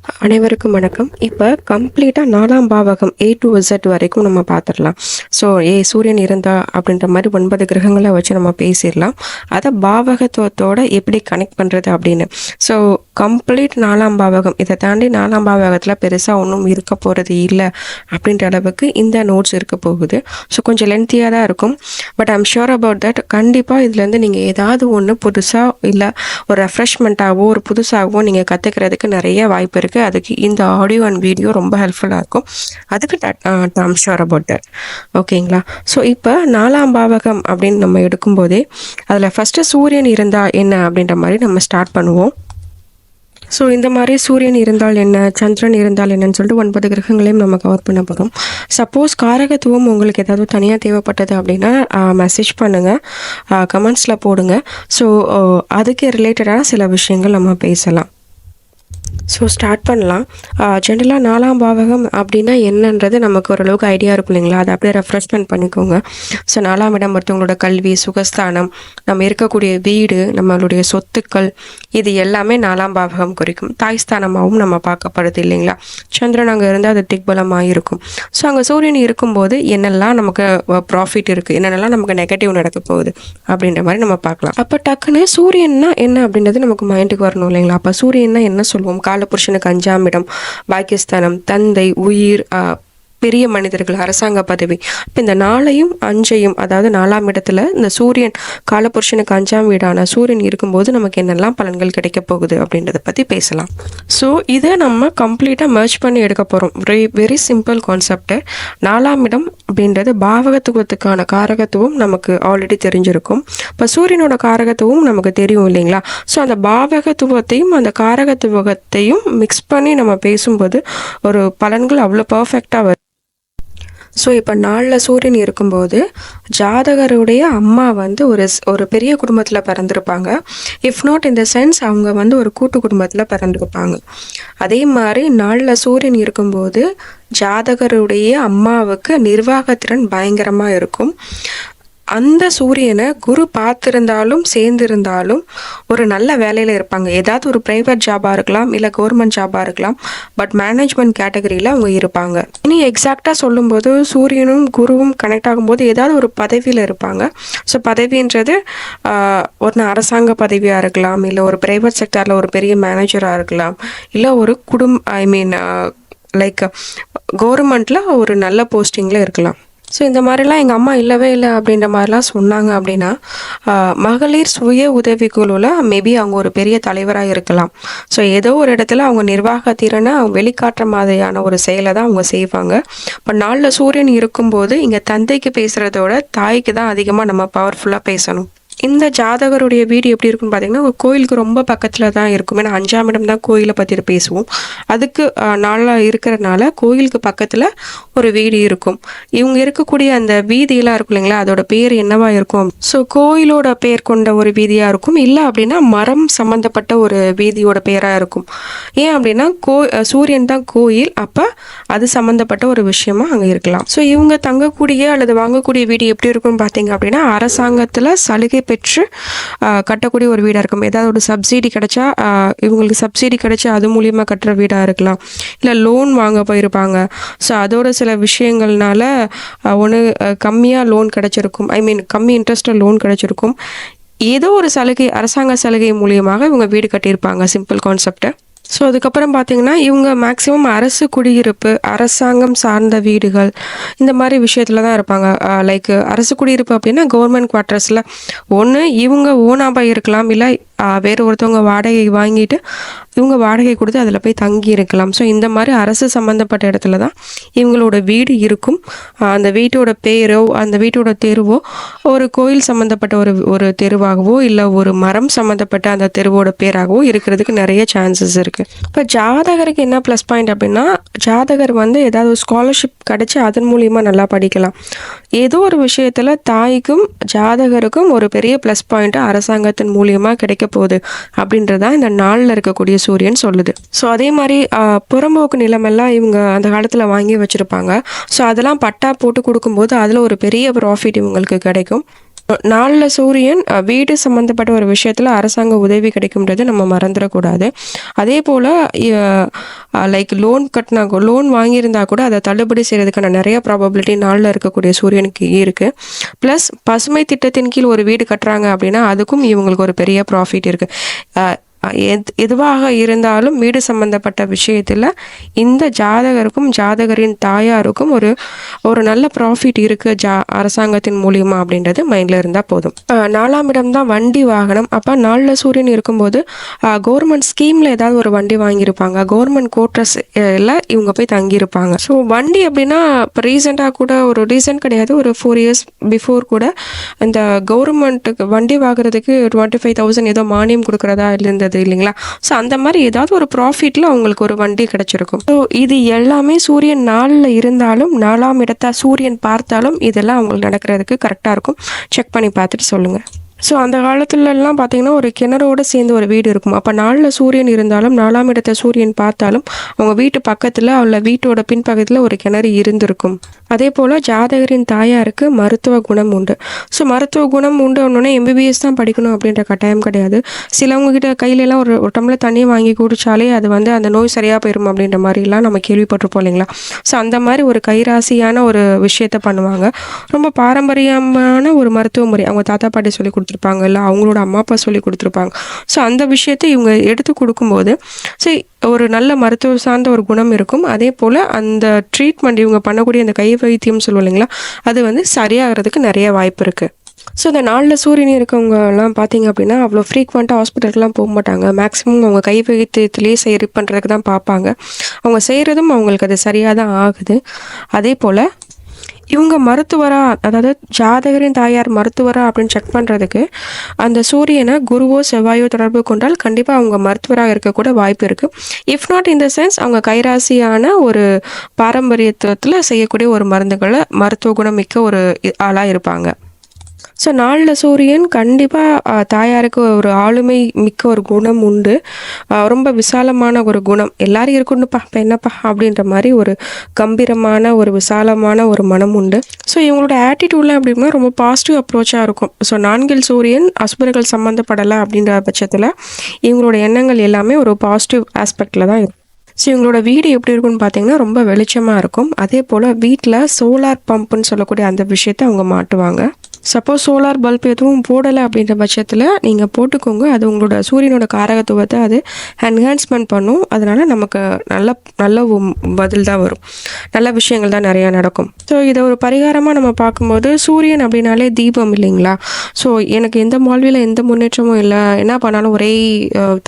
அனைவருக்கும் வணக்கம். இப்போ கம்ப்ளீட்டாக 4ஆம் பாவகம் A to Z வரைக்கும் நம்ம பார்த்துடலாம். ஸோ சூரியன் இருந்தா அப்படின்ற மாதிரி 9 கிரகங்களை வச்சு நம்ம பேசிடலாம். அதை பாவகத்துவத்தோட எப்படி கனெக்ட் பண்ணுறது அப்படின்னு. ஸோ கம்ப்ளீட் 4ஆம் பாவகம், இதை தாண்டி 4ஆம் பாவகத்தில் பெருசாக ஒன்றும் இருக்க போகிறது இல்லை அப்படின்ற அளவுக்கு இந்த நோட்ஸ் இருக்க போகுது. ஸோ கொஞ்சம் லென்த்தியாக தான் இருக்கும். But I'm sure about that. கண்டிப்பாக இதுலேருந்து நீங்கள் ஏதாவது ஒன்று புதுசாக இல்லை ஒரு ரெஃப்ரெஷ்மெண்ட்டாகவோ ஒரு புதுசாகவோ நீங்கள் கற்றுக்கிறதுக்கு நிறைய வாய்ப்பு இருக்குது. அதுக்கு இந்த ஆடியோ அண்ட் வீடியோ ரொம்ப ஹெல்ப்ஃபுல்லாக இருக்கும். அதுக்கு ஐம் ஷுர் அபவுட் தட். ஓகேங்களா? ஸோ இப்போ 4ஆம் பாவகம் அப்படின்னு நம்ம எடுக்கும்போதே அதில் ஃபஸ்ட்டு சூரியன் இருந்தால் என்ன அப்படின்ற மாதிரி நம்ம ஸ்டார்ட் பண்ணுவோம். ஸோ இந்த மாதிரி சூரியன் இருந்தால் என்ன, சந்திரன் இருந்தால் என்னன்னு சொல்லிட்டு 9 கிரகங்களையும் நம்ம கவர் பண்ண போகிறோம். சப்போஸ் காரகத்துவம் உங்களுக்கு ஏதாவது தனியாக தேவைப்பட்டது அப்படின்னா மெசேஜ் பண்ணுங்கள், கமெண்ட்ஸில் போடுங்க. ஸோ அதுக்கு ரிலேட்டடான சில விஷயங்கள் நம்ம பேசலாம். ஸோ ஸ்டார்ட் பண்ணலாம். ஜென்ரலாக 4ஆம் பாவகம் அப்படின்னா என்னன்றது நமக்கு ஓரளவுக்கு ஐடியா இருக்கும் இல்லைங்களா? அதை அப்படியே ரெஃப்ரெஷ்மெண்ட் பண்ணிக்கோங்க. ஸோ 4ஆம் இடம் ஒருத்தவங்களோட கல்வி, சுகஸ்தானம், நம்ம இருக்கக்கூடிய வீடு, நம்மளுடைய சொத்துக்கள், இது எல்லாமே 4ஆம் பாவகம் குறிக்கும். தாய்ஸ்தானமாகவும் நம்ம பார்க்கப்படுது இல்லைங்களா? சந்திரன் அங்கே இருந்தால் அது திக்பலமாக இருக்கும். ஸோ அங்கே சூரியன் இருக்கும்போது என்னெல்லாம் நமக்கு ப்ராஃபிட் இருக்குது, என்னென்னலாம் நமக்கு நெகட்டிவ் நடக்க போகுது அப்படின்ற மாதிரி நம்ம பார்க்கலாம். அப்போ டக்குன்னு சூரியன்னா என்ன அப்படின்றது நமக்கு மைண்டுக்கு வரணும் இல்லைங்களா? அப்போ சூரியன்னா என்ன சொல்லுவோம்? காலபுருஷனுக்கு 5ஆம் இடம், பாக்கியஸ்தானம், தந்தை, உயிர், பெரிய மனிதர்கள், அரசாங்க பதவி. இப்போ இந்த 4ஐயும் 5ஐயும், அதாவது 4ஆம் இடத்துல இந்த சூரியன், காலபுருஷனுக்கு 5ஆம் வீடான சூரியன் இருக்கும்போது நமக்கு என்னெல்லாம் பலன்கள் கிடைக்க போகுது அப்படின்றத பற்றி பேசலாம். ஸோ இதை நம்ம கம்ப்ளீட்டாக மர்ஜ் பண்ணி எடுக்க போகிறோம். Very simple concept. 4ஆம் இடம் அப்படின்றது பாவகத்துவத்துக்கான காரகத்துவம் நமக்கு ஆல்ரெடி தெரிஞ்சிருக்கும். இப்போ சூரியனோட காரகத்துவம் நமக்கு தெரியும் இல்லைங்களா? ஸோ அந்த பாவகத்துவத்தையும் அந்த காரகத்துவத்தையும் மிக்ஸ் பண்ணி நம்ம பேசும்போது ஒரு பலன்கள் அவ்வளோ பர்ஃபெக்டாக வரும். ஸோ இப்போ 4ல் சூரியன் இருக்கும்போது ஜாதகருடைய அம்மா வந்து ஒரு பெரிய குடும்பத்தில் பிறந்திருப்பாங்க. If not in the sense அவங்க வந்து ஒரு கூட்டு குடும்பத்தில் பிறந்திருப்பாங்க. அதே மாதிரி 4ல் சூரியன் இருக்கும்போது ஜாதகருடைய அம்மாவுக்கு நிர்வாகத்திறன் பயங்கரமாக இருக்கும். அந்த சூரியனை குரு பார்த்துருந்தாலும் சேர்ந்திருந்தாலும் ஒரு நல்ல வேலையில் இருப்பாங்க. ஏதாவது ஒரு ப்ரைவேட் ஜாபாக இருக்கலாம், இல்லை கவர்மெண்ட் ஜாபாக இருக்கலாம். பட் மேனேஜ்மெண்ட் கேட்டகரியில் அவங்க இருப்பாங்க. இனி எக்ஸாக்டாக சொல்லும்போது சூரியனும் குருவும் கனெக்ட் ஆகும்போது ஏதாவது ஒரு பதவியில் இருப்பாங்க. ஸோ பதவின்றது ஒரு அரசாங்க பதவியாக இருக்கலாம், இல்லை ஒரு ப்ரைவேட் செக்டரில் ஒரு பெரிய மேனேஜராக இருக்கலாம், இல்லை ஒரு லைக் கவர்மெண்ட்டில் ஒரு நல்ல போஸ்டிங்கில் இருக்கலாம். ஸோ இந்த மாதிரிலாம் எங்கள் அம்மா இல்லவே இல்லை அப்படின்ற மாதிரிலாம் சொன்னாங்க அப்படின்னா மகளிர் சுய உதவிக்குழுவில் மேபி அவங்க ஒரு பெரிய தலைவராக இருக்கலாம். ஸோ ஏதோ ஒரு இடத்துல அவங்க நிர்வாகத்திறனை வெளிக்காட்டுற மாதிரியான ஒரு செயலை தான் அவங்க செய்வாங்க. இப்போ 4ல் சூரியன் இருக்கும்போது இங்கே தந்தைக்கு பேசுகிறதோட தாய்க்கு தான் அதிகமாக நம்ம பவர்ஃபுல்லாக பேசணும். இந்த ஜாதகருடைய வீடு எப்படி இருக்குன்னு பார்த்தீங்கன்னா ஒரு கோயிலுக்கு ரொம்ப பக்கத்தில் தான் இருக்கும். ஏன்னா 5ஆம் இடம் தான் கோயிலை பற்றி பேசுவோம். அதுக்கு 4 இருக்கிறதுனால கோயிலுக்கு பக்கத்தில் ஒரு வீடு இருக்கும். இவங்க இருக்கக்கூடிய அந்த வீதியெல்லாம் இருக்கும் இல்லைங்களா, அதோட பேர் என்னவா இருக்கும்? ஸோ கோயிலோட பேர் கொண்ட ஒரு வீதியாக இருக்கும், இல்லை அப்படின்னா மரம் சம்மந்தப்பட்ட ஒரு வீதியோட பேராக இருக்கும். ஏன் அப்படின்னா சூரியன் தான் கோயில், அப்போ அது சம்மந்தப்பட்ட ஒரு விஷயமா அங்கே இருக்கலாம். ஸோ இவங்க தங்கக்கூடிய அல்லது வாங்கக்கூடிய வீடு எப்படி இருக்கும்னு பார்த்தீங்க அப்படின்னா அரசாங்கத்தில் சலுகை பெற்று கட்டக்கூடிய ஒரு வீடாக இருக்கும். ஏதாவது ஒரு சப்சிடி கிடைச்சா இவங்களுக்கு சப்சிடி கிடைச்சா அது மூலியமாக கட்டுற வீடாக இருக்கலாம், இல்லை லோன் வாங்க போயிருப்பாங்க. ஸோ அதோட சில விஷயங்கள்னால ஒன்று கம்மியாக லோன் கிடைச்சிருக்கும், கம்மி இன்ட்ரெஸ்ட்டில் லோன் கிடைச்சிருக்கும். ஏதோ ஒரு சலுகை, அரசாங்க சலுகை மூலியமாக இவங்க வீடு கட்டியிருப்பாங்க. சிம்பிள் கான்செப்டை. ஸோ அதுக்கப்புறம் பார்த்தீங்கன்னா இவங்க மேக்ஸிமம் அரசு குடியிருப்பு, அரசாங்கம் சார்ந்த வீடுகள், இந்த மாதிரி விஷயத்தில் தான் இருப்பாங்க. லைக் அரசு குடியிருப்பு அப்படின்னா கவர்மெண்ட் குவார்ட்டர்ஸில் ஒன்று இவங்க ஓனாக இருக்கலாம், இல்லை வேறு ஒருத்தவங்க வாடகை வாங்கிட்டு இவங்க வாடகை கொடுத்து அதில் போய் தங்கி இருக்கலாம். ஸோ இந்த மாதிரி அரசு சம்மந்தப்பட்ட இடத்துல தான் இவங்களோட வீடு இருக்கும். அந்த வீட்டோட பேரோ அந்த வீட்டோட தெருவோ ஒரு கோயில் சம்மந்தப்பட்ட ஒரு தெருவாகவோ இல்லை ஒரு மரம் சம்மந்தப்பட்ட அந்த தெருவோட பேராகவோ இருக்கிறதுக்கு நிறைய சான்சஸ் இருக்குது. இப்போ ஜாதகருக்கு என்ன ப்ளஸ் பாயிண்ட் அப்படின்னா ஜாதகர் வந்து ஏதாவது ஒரு ஸ்காலர்ஷிப் கிடச்சி அதன் மூலிமா நல்லா படிக்கலாம். ஏதோ ஒரு விஷயத்தில் தாய்க்கும் ஜாதகருக்கும் ஒரு பெரிய ப்ளஸ் பாயிண்ட்டு அரசாங்கத்தின் மூலியமாக கிடைக்க போகுது அப்படின்றதான் இந்த 4ல் இருக்கக்கூடிய சூரியன் சொல்லுது. ஸோ அதே மாதிரி புறம்போக்கு நிலமெல்லாம் இவங்க அந்த காலத்தில் வாங்கி வச்சுருப்பாங்க. ஸோ அதெல்லாம் பட்டா போட்டு கொடுக்கும்போது அதில் ஒரு பெரிய ப்ராஃபிட் இவங்களுக்கு கிடைக்கும். 4ல் சூரியன் வீடு சம்மந்தப்பட்ட ஒரு விஷயத்தில் அரசாங்க உதவி கிடைக்கும்ன்றது நம்ம மறந்துடக்கூடாது. அதே போல் லைக் லோன் வாங்கியிருந்தா கூட அதை தள்ளுபடி செய்கிறதுக்கான நிறைய ப்ராபபிலிட்டி நாளில் இருக்கக்கூடிய சூரியனுக்கு இருக்குது. ப்ளஸ் பசுமை திட்டத்தின் கீழ் ஒரு வீடு கட்டுறாங்க அப்படின்னா அதுக்கும் இவங்களுக்கு ஒரு பெரிய ப்ராஃபிட் இருக்குது. எதுவாக இருந்தாலும் வீடு சம்பந்தப்பட்ட விஷயத்தில் இந்த ஜாதகருக்கும் ஜாதகரின் தாயாருக்கும் ஒரு நல்ல ப்ராஃபிட் இருக்குது அரசாங்கத்தின் மூலியமாக அப்படின்றது மைண்டில் இருந்தால் போதும். 4ஆம் இடம் தான் வண்டி வாகனம். அப்போ 4ல் சூரியன் இருக்கும்போது கவர்மெண்ட் ஸ்கீமில் ஏதாவது ஒரு வண்டி வாங்கியிருப்பாங்க, கவர்மெண்ட் கோட்ரஸ் எல்லாம் இவங்க போய் தங்கியிருப்பாங்க. ஸோ வண்டி அப்படின்னா இப்போ ரீசெண்டாக கூட ரீசெண்ட் கிடையாது, ஒரு 4 years பிஃபோர் கூட இந்த கவர்மெண்ட்டுக்கு வண்டி வாங்குறதுக்கு 25,000 ஏதோ மானியம் கொடுக்குறதா இருந்தது இல்லைங்களா. ஸோ அந்த மாதிரி ஏதாவது ஒரு ப்ராஃபிட்டில் அவங்களுக்கு ஒரு வண்டி கிடைச்சிருக்கும். ஸோ இது எல்லாமே சூரியன் 4ல் இருந்தாலும் 4ஆம் இடத்தை சூரியன் பார்த்தாலும் இதெல்லாம் அவங்களுக்கு நடக்கிறதுக்கு கரெக்டாக இருக்கும். செக் பண்ணி பார்த்துட்டு சொல்லுங்கள். ஸோ அந்த காலத்துலலாம் பார்த்திங்கன்னா ஒரு கிணறோடு சேர்ந்து ஒரு வீடு இருக்கும். அப்போ 4ல் சூரியன் இருந்தாலும் 4ஆம் இடத்தை சூரியன் பார்த்தாலும் அவங்க வீட்டு பக்கத்தில் அவள வீட்டோட பின்பக்கத்தில் ஒரு கிணறு இருந்திருக்கும். அதே போல் ஜாதகரின் தாயாருக்கு மருத்துவ குணம் உண்டு. ஸோ மருத்துவ குணம் உண்டு ஒன்னொன்னே MBBS தான் படிக்கணும் அப்படின்ற கட்டாயம் கிடையாது. சிலவங்ககிட்ட கையிலலாம் ஒரு டம்ளர் தண்ணியை வாங்கி குடித்தாலே அது அந்த நோய் சரியாக போயிடும் அப்படின்ற மாதிரிலாம் நம்ம கேள்விப்பட்டிருப்போம் இல்லைங்களா. ஸோ அந்த மாதிரி ஒரு கைராசியான ஒரு விஷயத்த பண்ணுவாங்க. ரொம்ப பாரம்பரியமான ஒரு மருத்துவ முறை அவங்க தாத்தா பாட்டி சொல்லி கொடுத்துருப்பாங்க, இல்லை அவங்களோட அம்மா அப்பா சொல்லி கொடுத்துருப்பாங்க. ஸோ அந்த விஷயத்தை இவங்க எடுத்து கொடுக்கும்போது ஸோ ஒரு நல்ல மருத்துவ சார்ந்த ஒரு குணம் இருக்கும். அதே போல் அந்த ட்ரீட்மெண்ட் இவங்க பண்ணக்கூடிய அந்த கை வைத்தியம் சொல்லுவோம் இல்லைங்களா, அது சரியாகிறதுக்கு நிறைய வாய்ப்பு இருக்குது. ஸோ இந்த 4ல் சூரியன் இருக்கவங்கலாம் பார்த்திங்க அப்படின்னா அவ்வளோ ஃப்ரீக்வெண்ட்டாக ஹாஸ்பிட்டலுக்குலாம் போக மாட்டாங்க. மேக்ஸிமம் அவங்க கை வைத்தியத்துலேயே சரி பண்ணுறதுக்கு தான் பார்ப்பாங்க. அவங்க செய்கிறதும் அவங்களுக்கு அது சரியாக தான் ஆகுது. அதே போல் இவங்க மருத்துவரா, அதாவது ஜாதகரின் தாயார் மருத்துவரா அப்படின்னு செக் பண்ணுறதுக்கு அந்த சூரியனை குருவோ செவ்வாயோ தொடர்பு கொண்டால் கண்டிப்பாக அவங்க மருத்துவராக இருக்கக்கூட வாய்ப்பு இருக்குது. If not in the sense அவங்க கைராசியான ஒரு பாரம்பரியத்தில் செய்யக்கூடிய ஒரு மருத்துவ குணம் மிக்க ஒரு ஆளாக இருப்பாங்க. ஸோ 4ல் சூரியன் கண்டிப்பாக தாயாருக்கு ஒரு ஆளுமை மிக்க ஒரு குணம் உண்டு. ரொம்ப விசாலமான ஒரு குணம் எல்லாரும் இருக்கணும்ப்பா, இப்போ என்னப்பா அப்படின்ற மாதிரி ஒரு கம்பீரமான ஒரு விசாலமான ஒரு மனம் உண்டு. ஸோ இவங்களோட ஆட்டிடியூட்லாம் அப்படின்னா ரொம்ப பாசிட்டிவ் அப்ரோச்சாக இருக்கும். ஸோ 4ல் சூரியன் அசுபர்கள் சம்மந்தப்படலை அப்படின்ற பட்சத்தில் இவங்களோட எண்ணங்கள் எல்லாமே ஒரு பாசிட்டிவ் ஆஸ்பெக்டில் தான் இருக்கும். ஸோ இவங்களோட வீடு எப்படி இருக்குன்னு பார்த்தீங்கன்னா ரொம்ப வெளிச்சமாக இருக்கும். அதே போல் வீட்டில் சோலார் பம்புன்னு சொல்லக்கூடிய அந்த விஷயத்தை அவங்க மாட்டுவாங்க. சப்போஸ் சோலார் பல்ப் எதுவும் போடலை அப்படின்ற பட்சத்தில் நீங்கள் போட்டுக்கோங்க. அது உங்களோட சூரியனோட காரகத்துவத்தை அது என்ஹான்ஸ்மெண்ட் பண்ணும். அதனால் நமக்கு நல்ல பதில் தான் வரும், நல்ல விஷயங்கள் தான் நிறையா நடக்கும். ஸோ இதை ஒரு பரிகாரமாக நம்ம பார்க்கும்போது சூரியன் அப்படின்னாலே தீபம் இல்லைங்களா. ஸோ எனக்கு எந்த வாழ்வில் எந்த முன்னேற்றமும் இல்லை, என்ன பண்ணாலும் ஒரே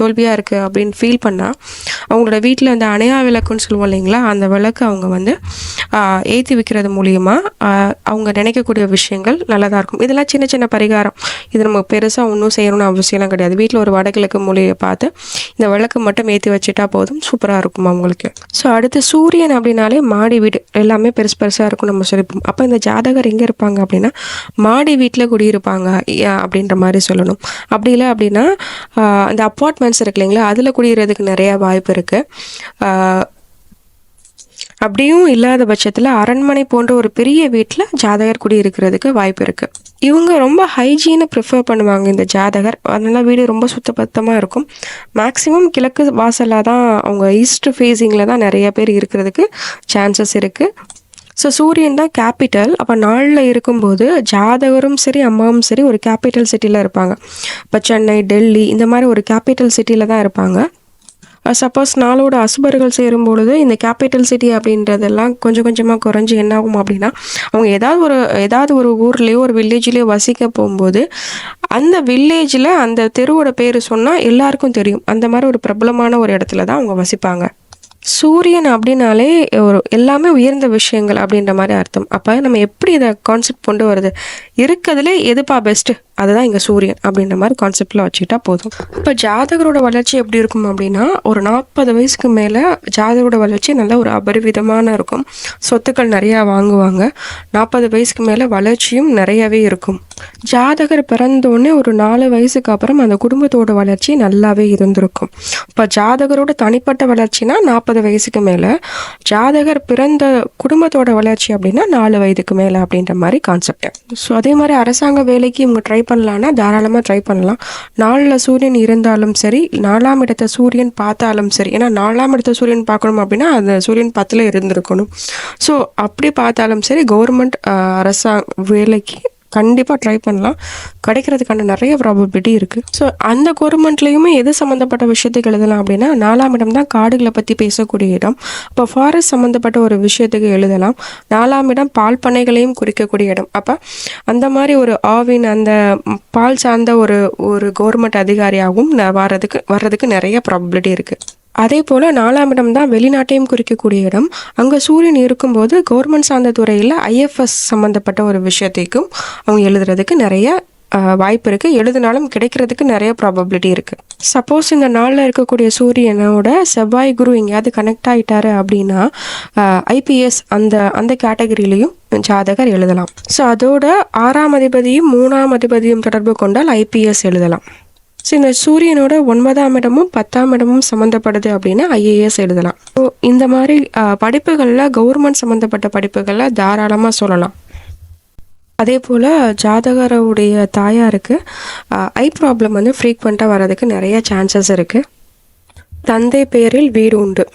தோல்வியாக இருக்குது அப்படின்னு ஃபீல் பண்ணால் அவங்களோட வீட்டில் அந்த அணையா விளக்குன்னு சொல்லுவோம் இல்லைங்களா, அந்த விளக்கு அவங்க ஏற்றி வைக்கிறது மூலியமாக அவங்க நினைக்கக்கூடிய விஷயங்கள் நல்லதாக இருக்கும். இதெல்லாம் சின்ன சின்ன பரிகாரம். இது நம்ம பெருசாக ஒன்றும் செய்யணும்னு அவசியம்லாம் கிடையாது. வீட்டில் ஒரு வடகிழக்கு மூலையை பார்த்து இந்த விளக்கு மட்டும் ஏற்றி வச்சுட்டா போதும், சூப்பராக இருக்கும் அவங்களுக்கு. ஸோ அடுத்து சூரியன் அப்படின்னாலே மாடி வீடு எல்லாமே பெருசாக இருக்கும் நம்ம சொல்லிப்போம். அப்போ இந்த ஜாதகர் எங்கே இருப்பாங்க அப்படின்னா மாடி வீட்டில் குடியிருப்பாங்க அப்படின்ற மாதிரி சொல்லணும். அப்படி இல்லை அப்படின்னா அந்த அப்பார்ட்மெண்ட்ஸ் இருக்கு இல்லைங்களா, அதில் குடியிருக்கிறதுக்கு நிறையா வாய்ப்பு இருக்குது. அப்படியும் இல்லாத பட்சத்தில் அரண்மனை போன்ற ஒரு பெரிய வீட்டில் ஜாதகர் குடியிருக்கிறதுக்கு வாய்ப்பு இருக்குது. இவங்க ரொம்ப ஹைஜீனை ப்ரிஃபர் பண்ணுவாங்க இந்த ஜாதகர். அதனால வீடு ரொம்ப சுத்தபத்தமாக இருக்கும். மேக்ஸிமம் கிழக்கு வாசலாக தான் அவங்க ஈஸ்ட் ஃபேஸிங்கில் தான் நிறைய பேர் இருக்கிறதுக்கு சான்சஸ் இருக்குது. ஸோ சூரியன் தான் கேபிட்டல். அப்போ 4ல் இருக்கும்போது ஜாதகரும் சரி அம்மாவும் சரி ஒரு கேபிட்டல் சிட்டியில் இருப்பாங்க. இப்போ சென்னை, டெல்லி இந்த மாதிரி ஒரு கேபிட்டல் சிட்டியில் தான் இருப்பாங்க. சப்போஸ் 4ஓட அசுபர்கள் சேரும்பொழுது இந்த கேபிட்டல் சிட்டி அப்படின்றதெல்லாம் கொஞ்சம் கொஞ்சமாக குறைஞ்சி என்ன ஆகும் அப்படின்னா அவங்க ஏதாவது ஒரு ஊர்லேயோ ஒரு வில்லேஜ்லேயோ வசிக்க போகும்போது அந்த வில்லேஜில் அந்த தெருவோட பேர் சொன்னால் எல்லாருக்கும் தெரியும். அந்த மாதிரி ஒரு பிரபலமான ஒரு இடத்துல தான் அவங்க வசிப்பாங்க. சூரியன் அப்படின்னாலே எல்லாமே உயர்ந்த விஷயங்கள் அப்படின்ற மாதிரி அர்த்தம். அப்போ நம்ம எப்படி இதை கான்செப்ட் கொண்டு வருது, இருக்கிறதுலே எதுப்பா பெஸ்ட்டு அதுதான் இங்கே சூரியன் அப்படின்ற மாதிரி கான்செப்டில் வச்சுக்கிட்டா போதும். இப்போ ஜாதகரோட வளர்ச்சி எப்படி இருக்கும் அப்படின்னா ஒரு 40 வயசுக்கு மேலே ஜாதகரோட வளர்ச்சி நல்ல ஒரு அபரிவிதமான இருக்கும். சொத்துக்கள் நிறையா வாங்குவாங்க. 40 வயசுக்கு மேலே வளர்ச்சியும் நிறையவே இருக்கும். ஜாதகர் பிறந்தோடனே ஒரு 4 வயசுக்கு அப்புறம் அந்த குடும்பத்தோட வளர்ச்சி நல்லாவே இருந்திருக்கும். இப்போ ஜாதகரோட தனிப்பட்ட வளர்ச்சினா 40 வயசுக்கு மேலே, ஜாதகர் பிறந்த குடும்பத்தோட வளர்ச்சி அப்படின்னா 4 வயதுக்கு மேலே அப்படின்ற மாதிரி கான்செப்ட். ஸோ அதே மாதிரி அரசாங்க வேலைக்கு இவங்க ட்ரை பண்ணலான்னா தாராளமாக ட்ரை பண்ணலாம். 4ல் சூரியன் இருந்தாலும் சரி, 4ஆம் இடத்தை சூரியன் பார்த்தாலும் சரி. ஏன்னா 4ஆம் இடத்தை சூரியன் பார்க்கணும் அப்படின்னா அந்த சூரியன் 10ல் இருந்திருக்கணும். ஸோ அப்படி பார்த்தாலும் சரி கவர்மெண்ட் வேலைக்கு கண்டிப்பாக ட்ரை பண்ணலாம். கிடைக்கிறதுக்கான நிறைய ப்ராபபிலிட்டி இருக்குது. ஸோ அந்த கவர்மெண்ட்லேயுமே எது சம்மந்தப்பட்ட விஷயத்துக்கு எழுதலாம் அப்படின்னா 4ஆம் இடம் தான் காடுகளை பற்றி பேசக்கூடிய இடம். அப்போ ஃபாரஸ்ட் சம்மந்தப்பட்ட ஒரு விஷயத்துக்கு எழுதலாம். 4ஆம் இடம் பால் பண்ணைகளையும் குறிக்கக்கூடிய இடம். அப்போ அந்த மாதிரி ஒரு ஆவின் அந்த பால் சார்ந்த ஒரு கவர்மெண்ட் அதிகாரியாகவும் வர்றதுக்கு நிறைய ப்ராபபிலிட்டி இருக்குது. அதே போல் 4ஆம் இடம் தான் வெளிநாட்டையும் குறிக்கக்கூடிய இடம். அங்கே சூரியன் இருக்கும்போது கவர்மெண்ட் சார்ந்த துறையில் IFS சம்மந்தப்பட்ட ஒரு விஷயத்தைக்கும் அவங்க எழுதுறதுக்கு நிறைய வாய்ப்பு இருக்குது. எழுதினாலும் கிடைக்கிறதுக்கு நிறைய ப்ராபபிலிட்டி இருக்குது. சப்போஸ் இந்த நாளில் இருக்கக்கூடிய சூரியனோட செவ்வாய் குரு எங்கேயாவது கனெக்ட் ஆகிட்டாரு அப்படின்னா IPS அந்த கேட்டகரியிலையும் ஜாதகர் எழுதலாம். ஸோ அதோட 6ஆம் அதிபதியும் 3ஆம் அதிபதியும் தொடர்பு கொண்டால் IPS எழுதலாம். ஸோ இந்த சூரியனோட 9ஆம் இடமும் 10ஆம் இடமும் சம்மந்தப்படுது அப்படின்னா IAS எழுதலாம். ஸோ இந்த மாதிரி படிப்புகளில் கவர்மெண்ட் சம்மந்தப்பட்ட படிப்புகளில் தாராளமாக சொல்லலாம். அதே போல் ஜாதகருடைய தாயாருக்கு ஐ ப்ராப்ளம் வந்து ஃப்ரீக்வெண்ட்டாக வர்றதுக்கு நிறைய சான்சஸ் இருக்குது. தந்தை பெயரில் வீடு உண்டு.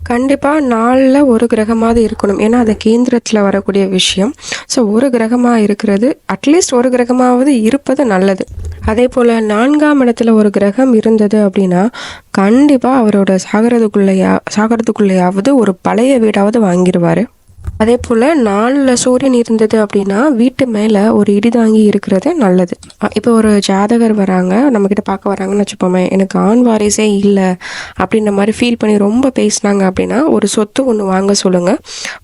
கண்டிப்பாக 4ல் ஒரு கிரகமாவது இருக்கணும். ஏன்னா அது கேந்திரத்தில் வரக்கூடிய விஷயம். ஸோ ஒரு கிரகமாக இருக்கிறது, அட்லீஸ்ட் ஒரு கிரகமாவது இருப்பது நல்லது. அதே போல் 4ஆம் இடத்துல ஒரு கிரகம் இருந்தது அப்படின்னா கண்டிப்பாக அவரோட சாகிறதுக்குள்ளேயாவது ஒரு பழைய வீடாவது வாங்கிடுவார். அதே போல் 4ல் சூரியன் இருந்தது அப்படின்னா வீட்டு மேலே ஒரு இடிதாங்கி இருக்கிறது நல்லது. இப்போ ஒரு ஜாதகர் வராங்க, நம்மக்கிட்ட பார்க்க வராங்கன்னு வச்சுப்போமே, எனக்கு ஆண் வாரிசே இல்லை அப்படின்ற மாதிரி ஃபீல் பண்ணி ரொம்ப பேசினாங்க அப்படின்னா ஒரு சொத்து ஒன்று வாங்க சொல்லுங்கள்.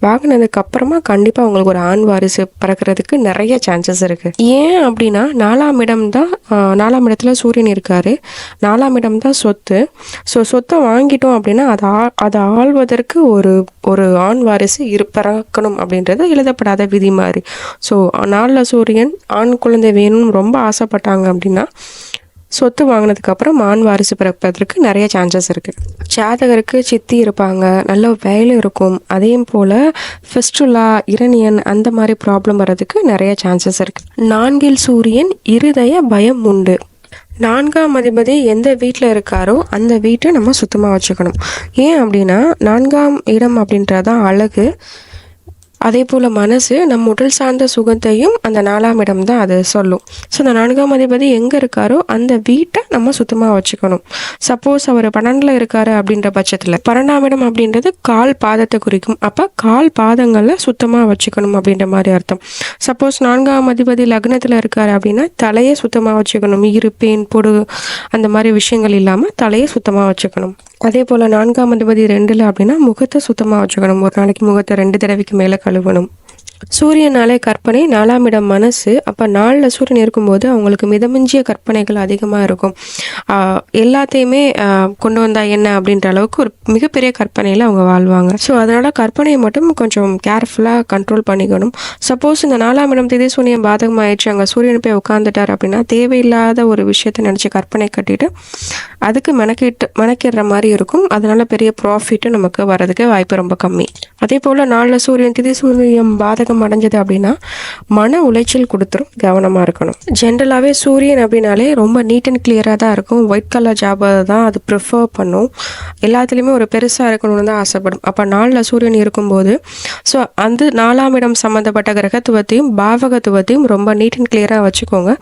வாங்கினதுக்கப்புறமா கண்டிப்பாக உங்களுக்கு ஒரு ஆண் வாரிசு பிறக்கிறதுக்கு நிறைய சான்சஸ் இருக்குது. ஏன் அப்படின்னா 4ஆம் இடம் தான் 4ஆம் இடத்துல சூரியன் இருக்கார். 4ஆம் இடம் தான் சொத்து. ஸோ சொத்தை வாங்கிட்டோம் அப்படின்னா அதை ஆள்வதற்கு ஒரு ஆண் வாரிசு பிறக்கணும் அப்படின்றது எழுதப்படாத விதி மாதிரி. ஸோ 4ல் சூரியன் ஆண் குழந்தை வேணும்னு ரொம்ப ஆசைப்பட்டாங்க அப்படின்னா சொத்து வாங்கினதுக்கப்புறம் ஆண் வாரிசு பிறப்பதற்கு நிறைய சான்சஸ் இருக்குது. ஜாதகருக்கு சித்தி இருப்பாங்க, நல்ல வேலை இருக்கும். அதே போல் ஃபிஸ்டுலா, இரணியன் அந்த மாதிரி ப்ராப்ளம் வர்றதுக்கு நிறைய சான்சஸ் இருக்குது. 4ல் சூரியன் இருதய பயம் உண்டு. 4ஆம் அதிபதி எந்த வீட்டில் இருக்காரோ அந்த வீட்டை நம்ம சுத்தமாக வச்சுக்கணும். ஏன் அப்படின்னா 4ஆம் இடம் அப்படின்றதான் அழகு. அதே போல் மனசு நம் உடல் சார்ந்த சுகத்தையும் அந்த 4ஆம் இடம் தான் அது சொல்லும். ஸோ அந்த 4ஆம் அதிபதி எங்கே இருக்காரோ அந்த வீட்டை நம்ம சுத்தமாக வச்சுக்கணும். சப்போஸ் அவர் 12ல் இருக்காரு அப்படின்ற பட்சத்தில் 12ஆம் இடம் அப்படின்றது கால் பாதத்தை குறிக்கும். அப்போ கால் பாதங்களில் சுத்தமாக வச்சுக்கணும் அப்படின்ற மாதிரி அர்த்தம். சப்போஸ் 4ஆம் அதிபதி லக்னத்தில் இருக்காரு அப்படின்னா தலையை சுத்தமாக வச்சுக்கணும். பேன் பொடு அந்த மாதிரி விஷயங்கள் இல்லாமல் தலையை சுத்தமாக வச்சுக்கணும். அதே போல் 4ஆம் அதிபதி 2ல் அப்படின்னா முகத்தை சுத்தமாக வச்சுக்கணும். ஒரு நாளைக்கு முகத்தை 2 தடவைக்கு மேலே கழுவணும். சூரியனாலே கற்பனை, 4ஆம் இடம் மனசு. அப்போ 4ல் சூரியன் இருக்கும்போது அவங்களுக்கு மிதமிஞ்சிய கற்பனைகள் அதிகமாக இருக்கும். எல்லாத்தையுமே கொண்டு வந்தால் என்ன அப்படின்ற அளவுக்கு ஒரு மிகப்பெரிய கற்பனையில் அவங்க வாழ்வாங்க. ஸோ அதனால் கற்பனையை மட்டும் கொஞ்சம் கேர்ஃபுல்லாக கண்ட்ரோல் பண்ணிக்கணும். சப்போஸ் இந்த 4ஆம் இடம் திதி சூரியன் பாதகமாகிடுச்சு, அங்கே சூரியன் போய் உட்காந்துட்டார் அப்படின்னா தேவையில்லாத ஒரு விஷயத்தை நினச்சி கற்பனை கட்டிட்டு அதுக்கு மெனக்கிடுற மாதிரி இருக்கும். அதனால் பெரிய ப்ராஃபிட்டும் நமக்கு வர்றதுக்கு வாய்ப்பு ரொம்ப கம்மி. அதே போல் 4ல் சூரியன் திதி சூரியன் பாதகம் அடைஞ்சது அப்படின்னா மன உளைச்சல் கொடுத்துரும். கவனமாக இருக்கணும். ஜென்ரலாகவே சூரியன் அப்படின்னாலே ரொம்ப நீட் அண்ட் கிளியராக தான் இருக்கும். ஒயிட் கலர் ஜாபை தான் அது ப்ரிஃபர் பண்ணும். எல்லாத்துலேயுமே ஒரு பெருசாக இருக்கணும்னு தான் ஆசைப்படும். அப்போ 4ல் சூரியன் இருக்கும்போது ஸோ அந்த 4ஆம் இடம் சம்மந்தப்பட்ட கிரகத்துவத்தையும் பாவகத்துவத்தையும் ரொம்ப நீட் அண்ட் கிளியராக வச்சுக்கோங்க.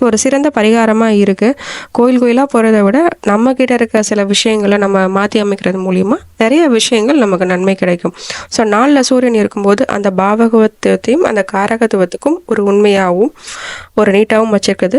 ஒரு சிறந்த பரிகாரமாக இருக்குது. கோயிலாக போகிறத விட நம்மக்கிட்ட இருக்க சில விஷயங்களை நம்ம மாற்றி அமைக்கிறது மூலிமா நிறைய விஷயங்கள் நமக்கு நன்மை கிடைக்கும். ஸோ 4ல் சூரியன் இருக்கும்போது அந்த பாவகத்துவத்தையும் அந்த காரகத்துவத்துக்கும் ஒரு உண்மையாகவும் ஒரு நீட்டாகவும் வச்சிருக்கிறது